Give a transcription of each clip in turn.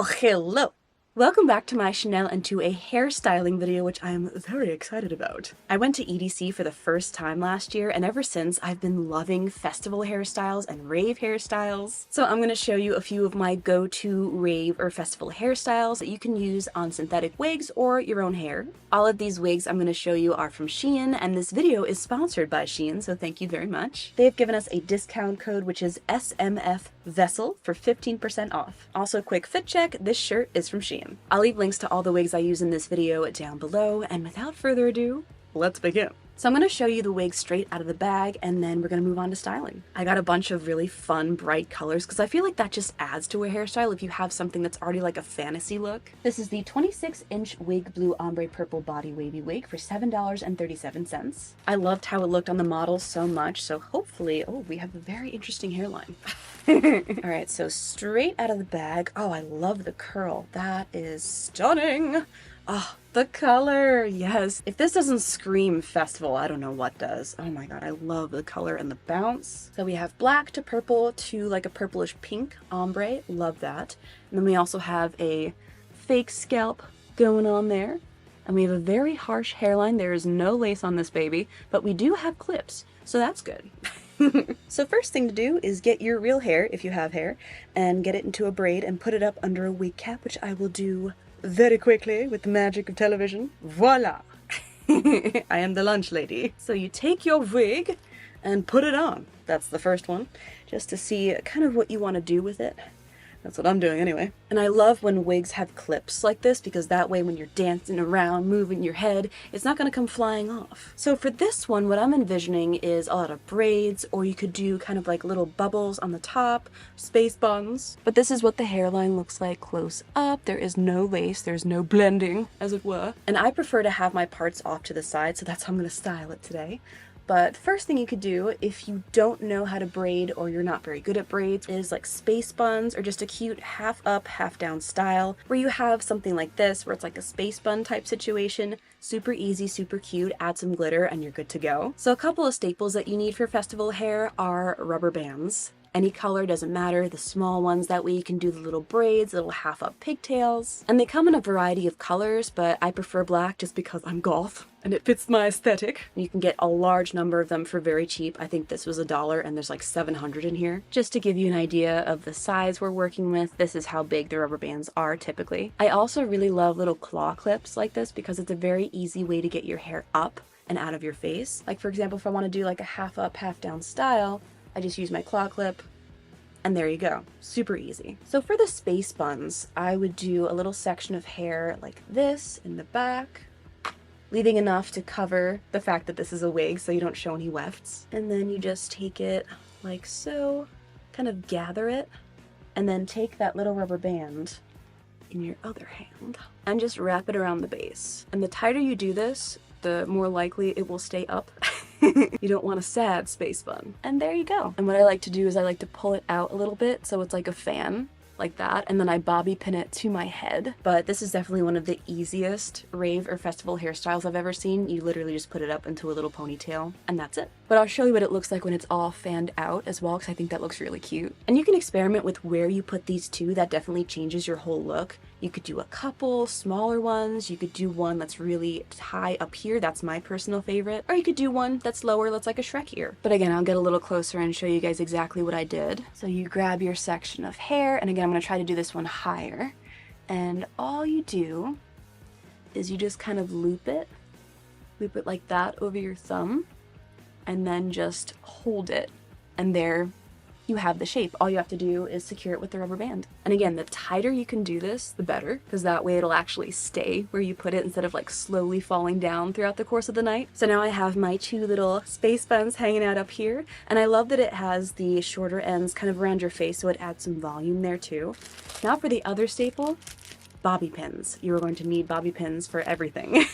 Oh, hello! Welcome back to my channel and to a hairstyling video, which I am very excited about. I went to EDC for the first time last year, and ever since I've been loving festival hairstyles and rave hairstyles. So I'm going to show you a few of my go-to rave or festival hairstyles that you can use on synthetic wigs or your own hair. All of these wigs I'm going to show you are from Shein, and this video is sponsored by Shein, so thank you very much. They've given us a discount code, which is SMFVessel for 15% off. Also, quick fit check, this shirt is from Shein. I'll leave links to all the wigs I use in this video down below, and without further ado, let's begin. So I'm going to show you the wigs straight out of the bag, and then we're going to move on to styling. I got a bunch of really fun, bright colors, because I feel like that just adds to a hairstyle if you have something that's already like a fantasy look. This is the 26-inch Wig Blue Ombre Purple Body Wavy Wig for $7.37. I loved how it looked on the model so much, so hopefully, oh, we have a very interesting hairline. Alright, so straight out of the bag. Oh, I love the curl. That is stunning. Oh, the color, yes. If this doesn't scream festival, I don't know what does. Oh my god, I love the color and the bounce. So we have black to purple to like a purplish pink ombre. Love that. And then we also have a fake scalp going on there. And we have a very harsh hairline. There is no lace on this baby, but we do have clips, so that's good. So first thing to do is get your real hair, if you have hair, and get it into a braid and put it up under a wig cap, which I will do very quickly with the magic of television. Voila! I am the lunch lady. So you take your wig and put it on. That's the first one, just to see kind of what you want to do with it. That's what I'm doing anyway. And I love when wigs have clips like this, because that way when you're dancing around, moving your head, it's not going to come flying off. So for this one, what I'm envisioning is a lot of braids, or you could do kind of like little bubbles on the top, space buns. But this is what the hairline looks like close up. There is no lace, there's no blending, as it were. And I prefer to have my parts off to the side, so that's how I'm going to style it today. But first thing you could do, if you don't know how to braid or you're not very good at braids, is like space buns or just a cute half up, half down style where you have something like this where it's like a space bun type situation. Super easy, super cute, add some glitter and you're good to go. So a couple of staples that you need for festival hair are rubber bands. Any color, doesn't matter, the small ones, that way you can do the little braids, little half up pigtails. And they come in a variety of colors, but I prefer black just because I'm goth and it fits my aesthetic. You can get a large number of them for very cheap. I think this was $1 and there's like 700 in here. Just to give you an idea of the size we're working with, this is how big the rubber bands are typically. I also really love little claw clips like this because it's a very easy way to get your hair up and out of your face. Like for example, if I want to do like a half up, half down style, I just use my claw clip, and there you go. Super easy. So for the space buns, I would do a little section of hair like this in the back, leaving enough to cover the fact that this is a wig so you don't show any wefts. And then you just take it like so, kind of gather it, and then take that little rubber band in your other hand and just wrap it around the base. And the tighter you do this, the more likely it will stay up. You don't want a sad space bun. And there you go. And what I like to do is I like to pull it out a little bit so it's like a fan, like that, and then I bobby pin it to my head. But this is definitely one of the easiest rave or festival hairstyles I've ever seen. You literally just put it up into a little ponytail and that's it. But I'll show you what it looks like when it's all fanned out as well, because I think that looks really cute. And you can experiment with where you put these too. That definitely changes your whole look. You could do a couple smaller ones. You could do one that's really high up here. That's my personal favorite. Or you could do one that's lower, that's like a Shrek ear. But again, I'll get a little closer and show you guys exactly what I did. So you grab your section of hair, and again, I'm going to try to do this one higher. And all you do is you just kind of loop it like that over your thumb, and then just hold it. And there you have the shape. All you have to do is secure it with the rubber band. And again, the tighter you can do this, the better, because that way it'll actually stay where you put it instead of like slowly falling down throughout the course of the night. So now I have my two little space buns hanging out up here, and I love that it has the shorter ends kind of around your face, so it adds some volume there too. Now for the other staple, bobby pins. You are going to need bobby pins for everything.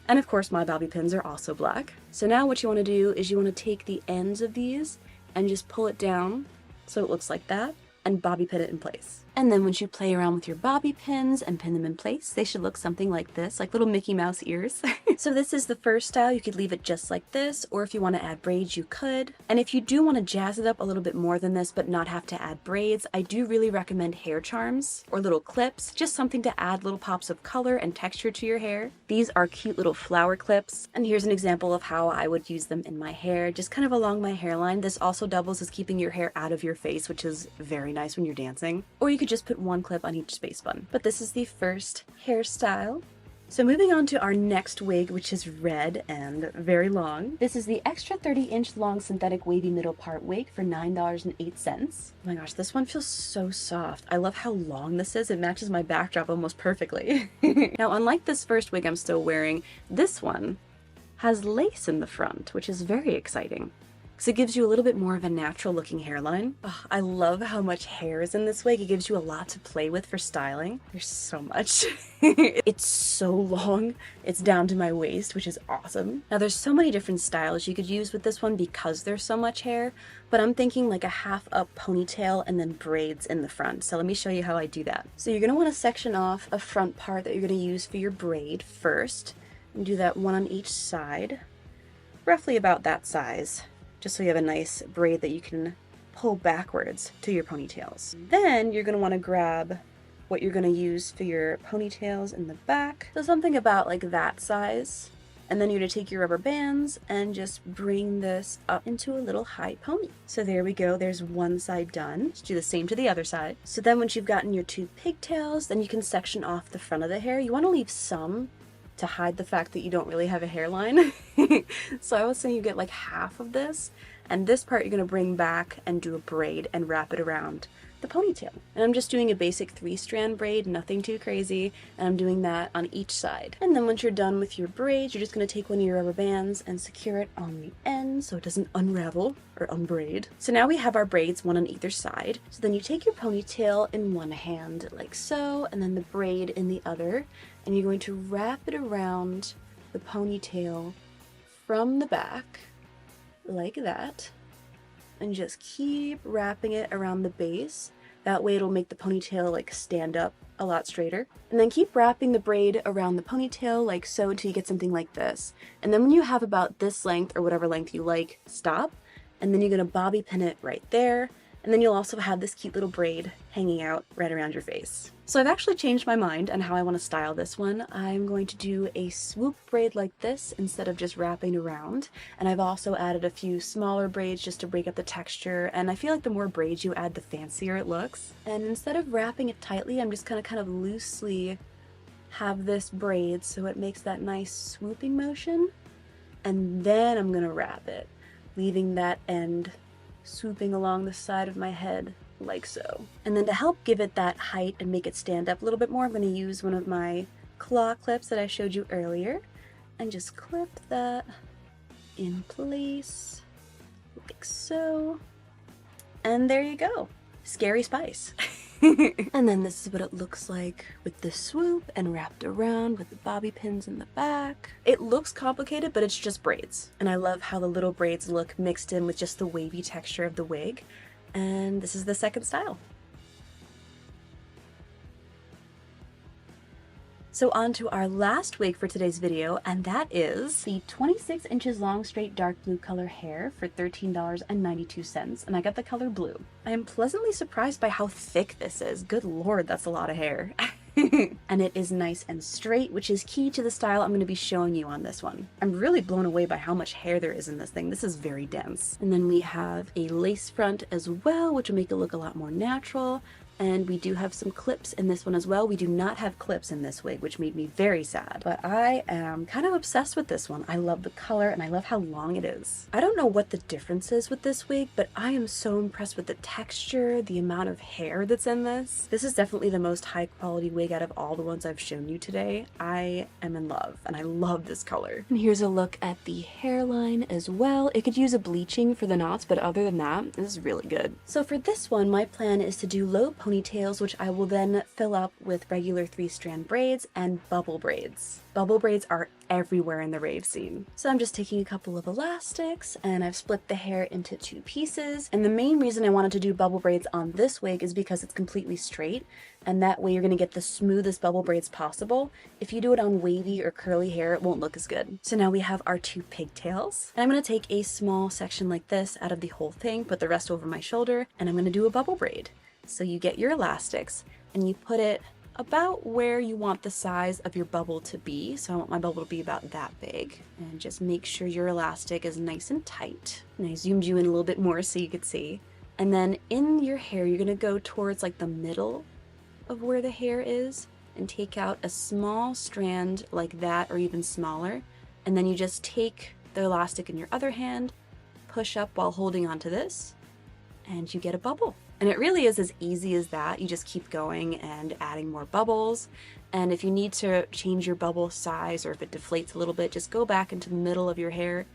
And of course my bobby pins are also black. So now what you want to do is you want to take the ends of these and just pull it down so it looks like that, and bobby pin it in place. And then once you play around with your bobby pins and pin them in place, they should look something like this, like little Mickey Mouse ears. So this is the first style. You could leave it just like this, or if you want to add braids, you could. And if you do want to jazz it up a little bit more than this, but not have to add braids, I do really recommend hair charms or little clips, just something to add little pops of color and texture to your hair. These are cute little flower clips, and here's an example of how I would use them in my hair, just kind of along my hairline. This also doubles as keeping your hair out of your face, which is very nice when you're dancing. Or you could just put one clip on each space bun. But this is the first hairstyle. So moving on to our next wig, which is red and very long. This is the extra 30-inch long synthetic wavy middle part wig for $9.08. Oh my gosh, this one feels so soft. I love how long this is. It matches my backdrop almost perfectly. Now, unlike this first wig I'm still wearing, this one has lace in the front, which is very exciting, because it gives you a little bit more of a natural looking hairline. Oh, I love how much hair is in this wig. It gives you a lot to play with for styling. There's so much. It's so long. It's down to my waist, which is awesome. Now there's so many different styles you could use with this one because there's so much hair, but I'm thinking like a half up ponytail and then braids in the front. So let me show you how I do that. So you're gonna wanna section off a front part that you're gonna use for your braid first, and do that one on each side, roughly about that size, just so you have a nice braid that you can pull backwards to your ponytails. Then you're gonna wanna grab what you're gonna use for your ponytails in the back. So something about like that size. And then you're gonna take your rubber bands and just bring this up into a little high pony. So there we go, there's one side done. Just do the same to the other side. So then once you've gotten your two pigtails, then you can section off the front of the hair. You wanna leave some to hide the fact that you don't really have a hairline. So I was saying you get like half of this, and this part you're gonna bring back and do a braid and wrap it around the ponytail. And I'm just doing a basic 3-strand braid, nothing too crazy, and I'm doing that on each side. And then once you're done with your braids, you're just gonna take one of your rubber bands and secure it on the end so it doesn't unravel or unbraid. So now we have our braids, one on either side. So then you take your ponytail in one hand like so, and then the braid in the other, and you're going to wrap it around the ponytail from the back like that, and just keep wrapping it around the base. That way it'll make the ponytail like stand up a lot straighter. And then keep wrapping the braid around the ponytail like so until you get something like this. And then when you have about this length or whatever length you like, stop. And then you're gonna bobby pin it right there. And then you'll also have this cute little braid hanging out right around your face. So I've actually changed my mind on how I want to style this one. I'm going to do a swoop braid like this instead of just wrapping around. And I've also added a few smaller braids just to break up the texture. And I feel like the more braids you add, the fancier it looks. And instead of wrapping it tightly, I'm just gonna kind of loosely have this braid so it makes that nice swooping motion. And then I'm gonna wrap it, leaving that end swooping along the side of my head like so. And then to help give it that height and make it stand up a little bit more, I'm going to use one of my claw clips that I showed you earlier and just clip that in place like so. And there you go. Scary spice. And then this is what it looks like with the swoop and wrapped around with the bobby pins in the back. It looks complicated, but it's just braids. And I love how the little braids look mixed in with just the wavy texture of the wig. And this is the second style. So on to our last wig for today's video, and that is the 26 inches long straight dark blue color hair for $13.92, and I got the color blue. I am pleasantly surprised by how thick this is. Good lord, that's a lot of hair. And it is nice and straight, which is key to the style I'm going to be showing you on this one. I'm really blown away by how much hair there is in this thing. This is very dense. And then we have a lace front as well, which will make it look a lot more natural. And we do have some clips in this one as well. We do not have clips in this wig, which made me very sad. But I am kind of obsessed with this one. I love the color and I love how long it is. I don't know what the difference is with this wig, but I am so impressed with the texture, the amount of hair that's in this. This is definitely the most high quality wig out of all the ones I've shown you today. I am in love and I love this color. And here's a look at the hairline as well. It could use a bleaching for the knots, but other than that, this is really good. So for this one, my plan is to do low ponytails, which I will then fill up with regular 3-strand braids and bubble braids. Bubble braids are everywhere in the rave scene. So I'm just taking a couple of elastics and I've split the hair into 2 pieces. And the main reason I wanted to do bubble braids on this wig is because it's completely straight, and that way you're gonna get the smoothest bubble braids possible. If you do it on wavy or curly hair, it won't look as good. So now we have our 2 pigtails. And I'm gonna take a small section like this out of the whole thing, put the rest over my shoulder, and I'm gonna do a bubble braid. So you get your elastics and you put it about where you want the size of your bubble to be. So I want my bubble to be about that big. And just make sure your elastic is nice and tight. And I zoomed you in a little bit more so you could see. And then in your hair, you're gonna go towards like the middle of where the hair is and take out a small strand like that or even smaller. And then you just take the elastic in your other hand, push up while holding onto this, and you get a bubble. And it really is as easy as that. You just keep going and adding more bubbles. And if you need to change your bubble size or if it deflates a little bit, just go back into the middle of your hair,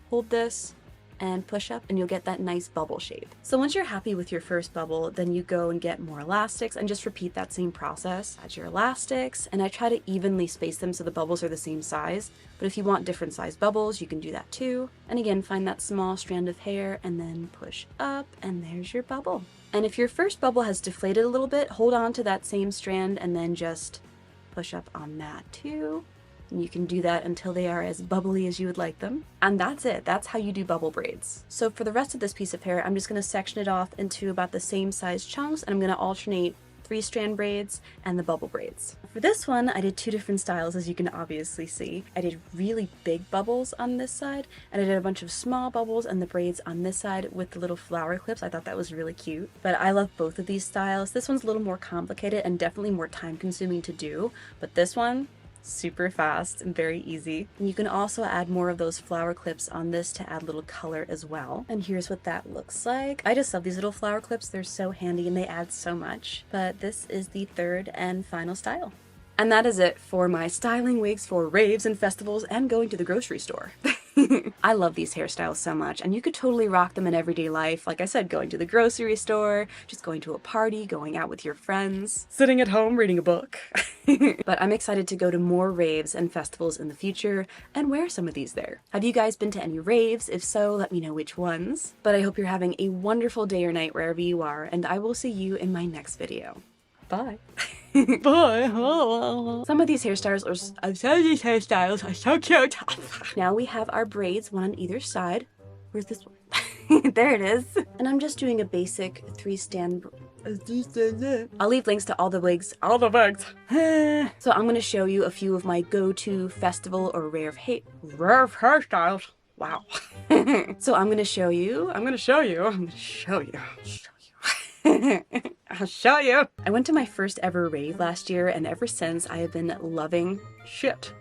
hold this, and push up and you'll get that nice bubble shape. So once you're happy with your first bubble, then you go and get more elastics and just repeat that same process. Add your elastics, and I try to evenly space them so the bubbles are the same size. But if you want different size bubbles, you can do that too. And again, find that small strand of hair and then push up, and there's your bubble. And if your first bubble has deflated a little bit, hold on to that same strand and then just push up on that too. And you can do that until they are as bubbly as you would like them. And that's it. That's how you do bubble braids. So for the rest of this piece of hair, I'm just going to section it off into about the same size chunks, and I'm going to alternate 3-strand braids and the bubble braids. For this one, I did 2 different styles, as you can obviously see. I did really big bubbles on this side, and I did a bunch of small bubbles and the braids on this side with the little flower clips. I thought that was really cute. But I love both of these styles. This one's a little more complicated and definitely more time consuming to do, but this one, super fast and very easy. And you can also add more of those flower clips on this to add a little color as well. And here's what that looks like. I just love these little flower clips. They're so handy and they add so much. But this is the 3rd and final style. And that is it for my styling wigs for raves and festivals and going to the grocery store. I love these hairstyles so much, and you could totally rock them in everyday life. Like I said, going to the grocery store, just going to a party, going out with your friends, sitting at home reading a book. But I'm excited to go to more raves and festivals in the future and wear some of these there. Have you guys been to any raves? If so, let me know which ones. But I hope you're having a wonderful day or night wherever you are, and I will see you in my next video. Bye. Bye. Some of these hairstyles are so cute. Now we have our braids, one on either side. Where's this one? There it is. And I'm just doing a basic 3-strand. I'll leave links to all the wigs. So I'm going to show you a few of my go-to festival or rave hairstyles. Wow. So I'm going to show you. I'll show you. I went to my first ever rave last year, and ever since I have been loving shit.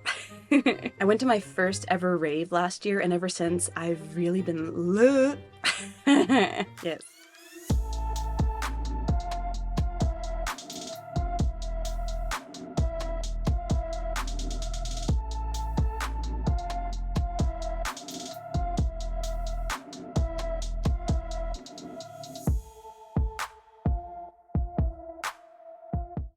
I went to my first ever rave last year, and ever since I've really been yes.